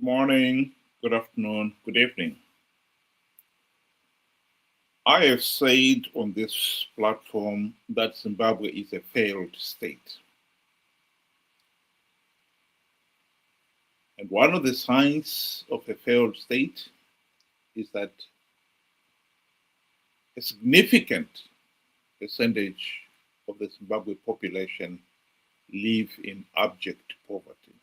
Good morning, good afternoon, good evening. I have said on this platform that Zimbabwe is a failed state. And one of the signs of a failed state is that a significant percentage of the Zimbabwe population live in abject poverty.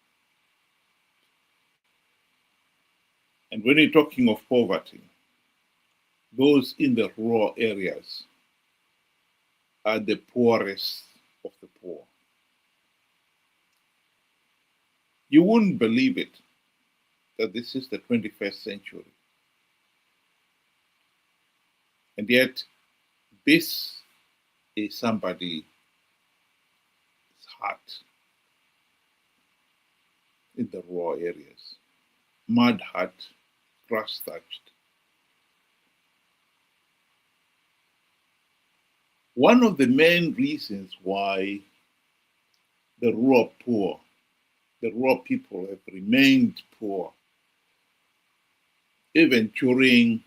And when you're talking of poverty, those in the rural areas are the poorest of the poor. You wouldn't believe it that this is the 21st century. And yet, this is somebody's heart in the rural areas. Mud hut, grass thatched. One of the main reasons why the rural people have remained poor, even during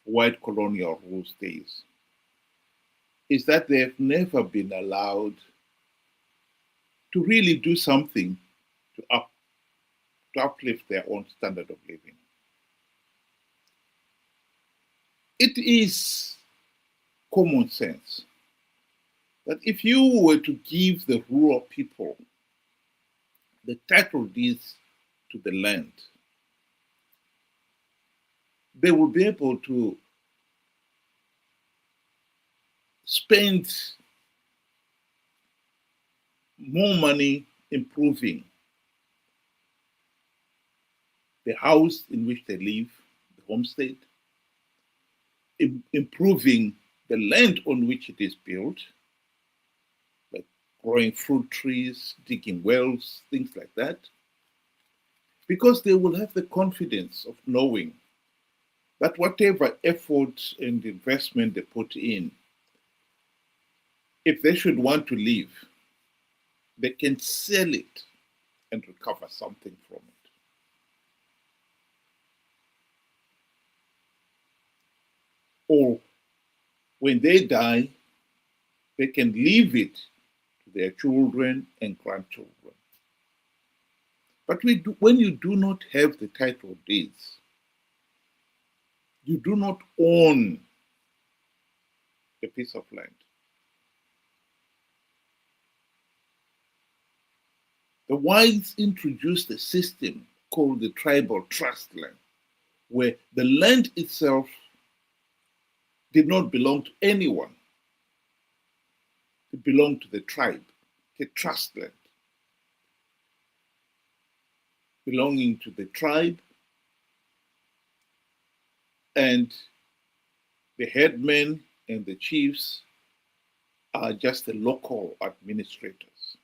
white colonial rule days, is that they have never been allowed to really do something to uplift their own standard of living. It is common sense that if you were to give the rural people the title deeds to the land, they will be able to spend more money improving the house in which they live, the homestead, improving the land on which it is built, like growing fruit trees, digging wells, things like that, because they will have the confidence of knowing that whatever effort and investment they put in, if they should want to leave, they can sell it and recover something from it. Or when they die, they can leave it to their children and grandchildren. But when you do not have the title deeds, you do not own a piece of land. The whites introduced a system called the tribal trust land, where the land itself did not belong to anyone. It belonged to the tribe, a trust land belonging to the tribe, and the headmen and the chiefs are just the local administrators.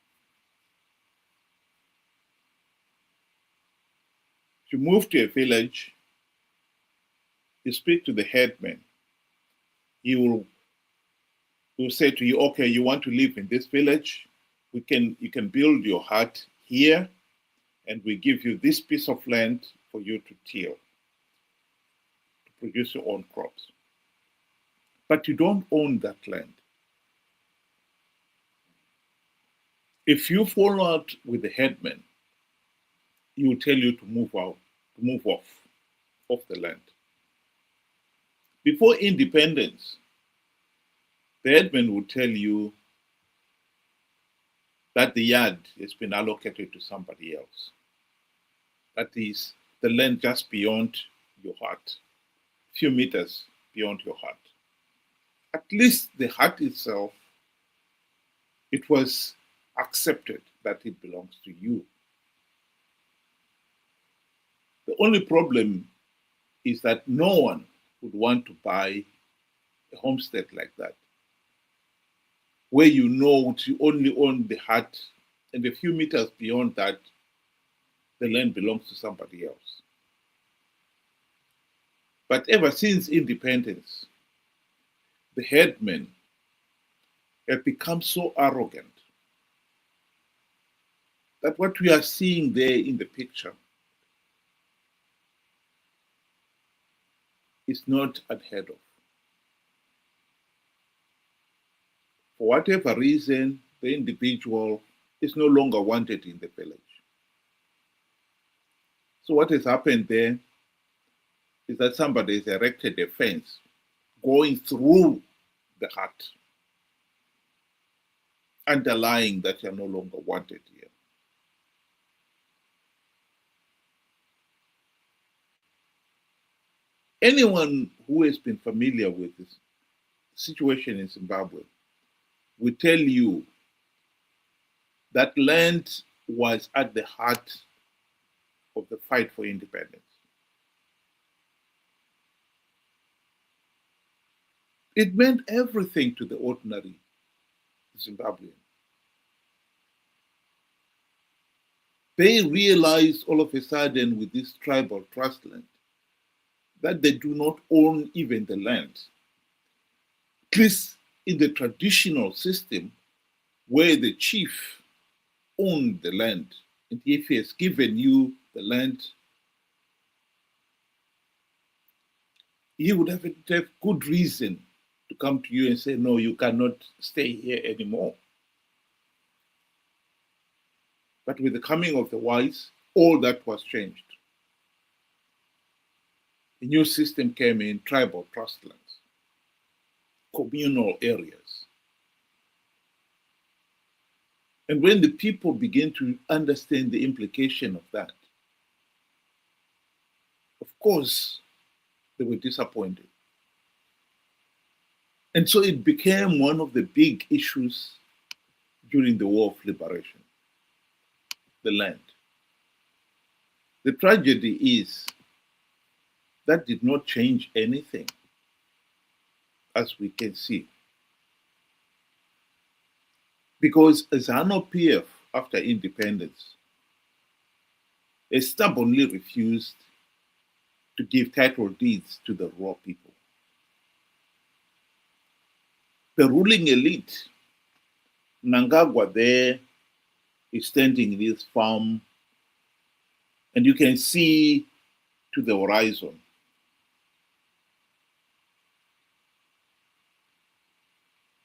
If you move to a village, you speak to the headman. He will say to you, okay, you want to live in this village? You can build your hut here, and we give you this piece of land for you to till, to produce your own crops. But you don't own that land. If you fall out with the headman, he will tell you to move off the land. Before independence, the headman will tell you that the yard has been allocated to somebody else. That is the land just beyond your hut, a few meters beyond your hut. At least the hut itself, it was accepted that it belongs to you. The only problem is that no one would want to buy a homestead like that, where you know you only own the hut, and a few meters beyond that, the land belongs to somebody else. But ever since independence, the headmen have become so arrogant that what we are seeing there in the picture is not unheard of. For whatever reason, the individual is no longer wanted in the village. So what has happened there is that somebody has erected a fence going through the hut, underlying that you're no longer wanted here. Anyone who has been familiar with this situation in Zimbabwe will tell you that land was at the heart of the fight for independence. It meant everything to the ordinary Zimbabwean. They realized all of a sudden with this tribal trust land that they do not own even the land. At least in the traditional system where the chief owned the land, and if he has given you the land, he would have good reason to come to you and say, no, you cannot stay here anymore. But with the coming of the whites, all that was changed. A new system came in, tribal trust lands, communal areas. And when the people begin to understand the implication of that, of course, they were disappointed. And so it became one of the big issues during the War of Liberation, the land. The tragedy is that did not change anything, as we can see. Because Zanu PF, after independence, stubbornly refused to give title deeds to the raw people. The ruling elite, Mnangagwa there, is standing in his farm, and you can see to the horizon.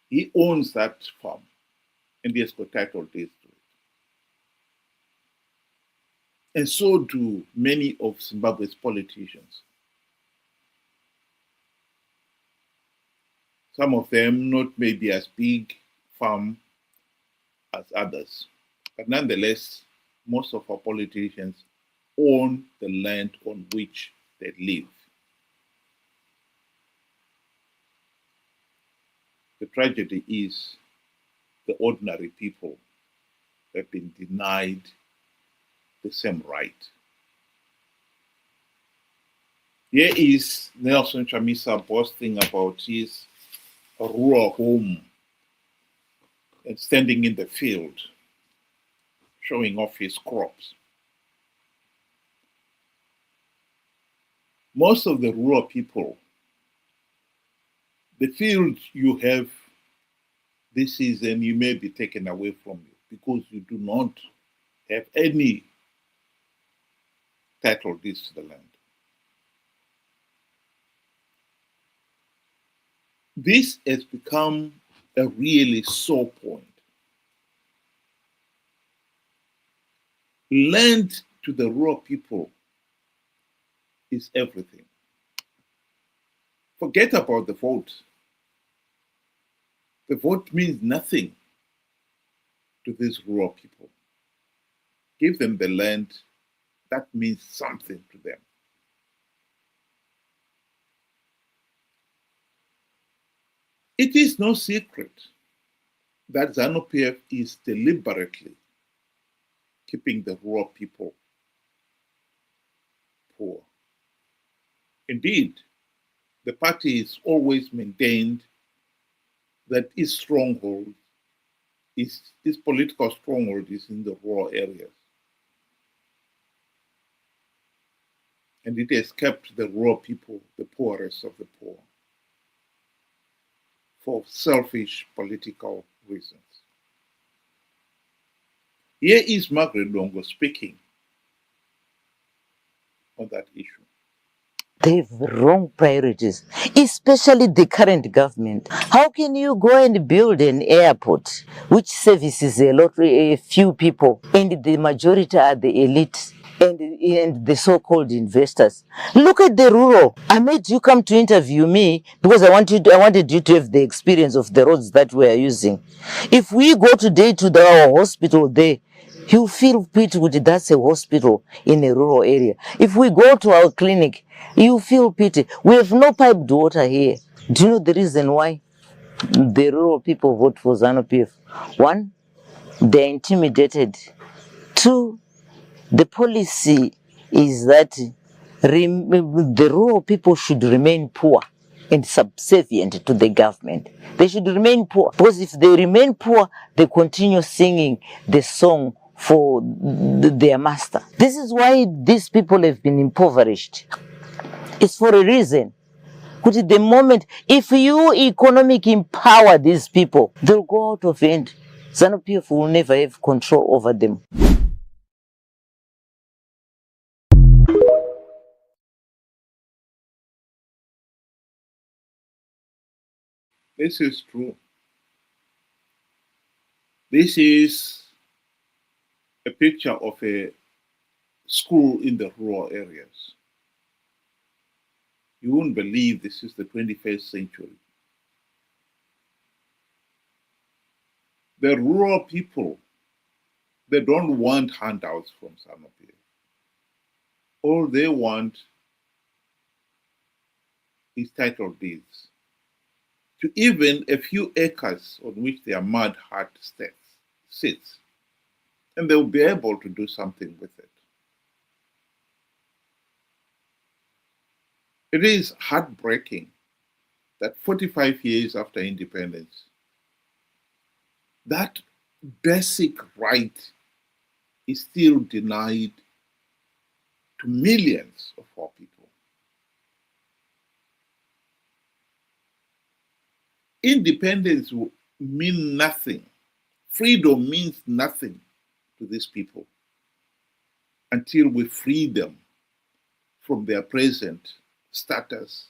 He owns that farm, and he has got title deeds to it. And so do many of Zimbabwe's politicians. Some of them not maybe as big farm as others, but nonetheless, most of our politicians own the land on which they live. The tragedy is the ordinary people have been denied the same right. Here is Nelson Chamisa boasting about his rural home and standing in the field, showing off his crops. Most of the rural people, the field you have this season, you may be taken away from you because you do not have any title deeds to the land. This has become a really sore point. Land to the rural people is everything. Forget about the vote. The vote means nothing to these rural people. Give them the land, that means something to them. It is no secret that Zanu PF is deliberately keeping the rural people poor. Indeed, the party has always maintained that its stronghold, its political stronghold is in the rural areas. And it has kept the rural people the poorest of the poor for selfish political reasons. Here is Margaret Longo speaking on that issue. They have wrong priorities, especially the current government. How can you go and build an airport which services a few people, and the majority are the elite and the so-called investors? Look at the rural. I made you come to interview me because I wanted you to have the experience of the roads that we are using. If we go today to our hospital there, you feel pity with that's a hospital in a rural area. If we go to our clinic, you feel pity. We have no piped water here. Do you know the reason why the rural people vote for Zanu PF? One, they're intimidated. Two, the policy is that the rural people should remain poor and subservient to the government. They should remain poor because if they remain poor, they continue singing the song for their master. This is why these people have been impoverished. It's for a reason. Because at the moment, if you economic empower these people, they'll go out of hand. Zanu PF will never have control over them. This is true. This is a picture of a school in the rural areas. You wouldn't believe this is the 21st century. The rural people, they don't want handouts from Zanu PF. All they want is title deeds to even a few acres on which their mud hut sits, and they'll be able to do something with it. It is heartbreaking that 45 years after independence, that basic right is still denied to millions of our people. Independence will mean nothing. Freedom means nothing to these people until we free them from their present status,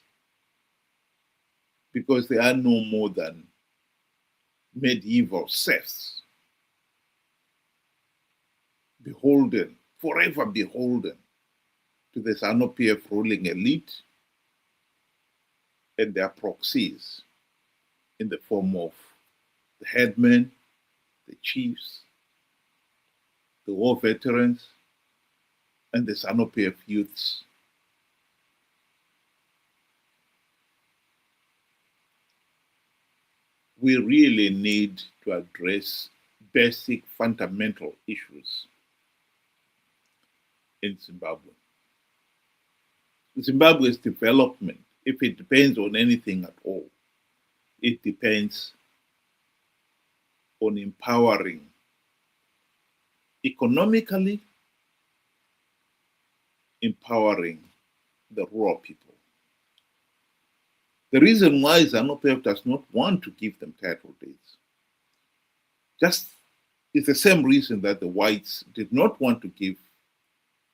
because they are no more than medieval serfs, beholden, forever beholden to the Zanu PF ruling elite and their proxies in the form of the headmen, the chiefs, the war veterans, and the Zanu PF youths. We really need to address basic fundamental issues in Zimbabwe. Zimbabwe's development, if it depends on anything at all, it depends on empowering economically, empowering the rural people. The reason why Zanu PF does not want to give them title deeds just is the same reason that the whites did not want to give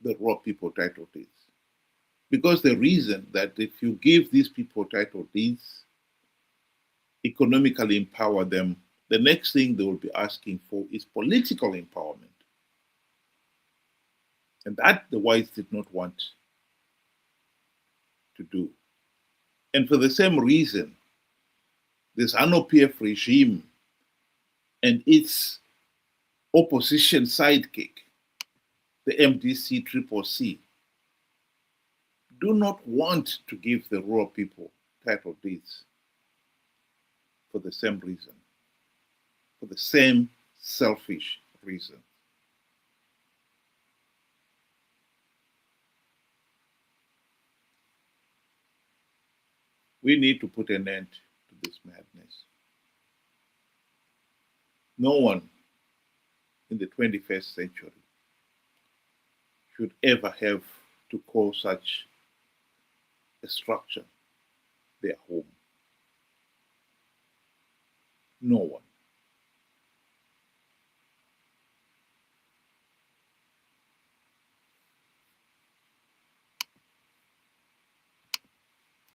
the rural people title deeds. Because the reason that if you give these people title deeds, economically empower them, the next thing they will be asking for is political empowerment. And that the whites did not want to do. And for the same reason, this Zanu PF regime and its opposition sidekick, the MDC-CCC, do not want to give the rural people title deeds for the same reason, for the same selfish reason. We need to put an end to this madness. No one in the 21st century should ever have to call such a structure their home. No one.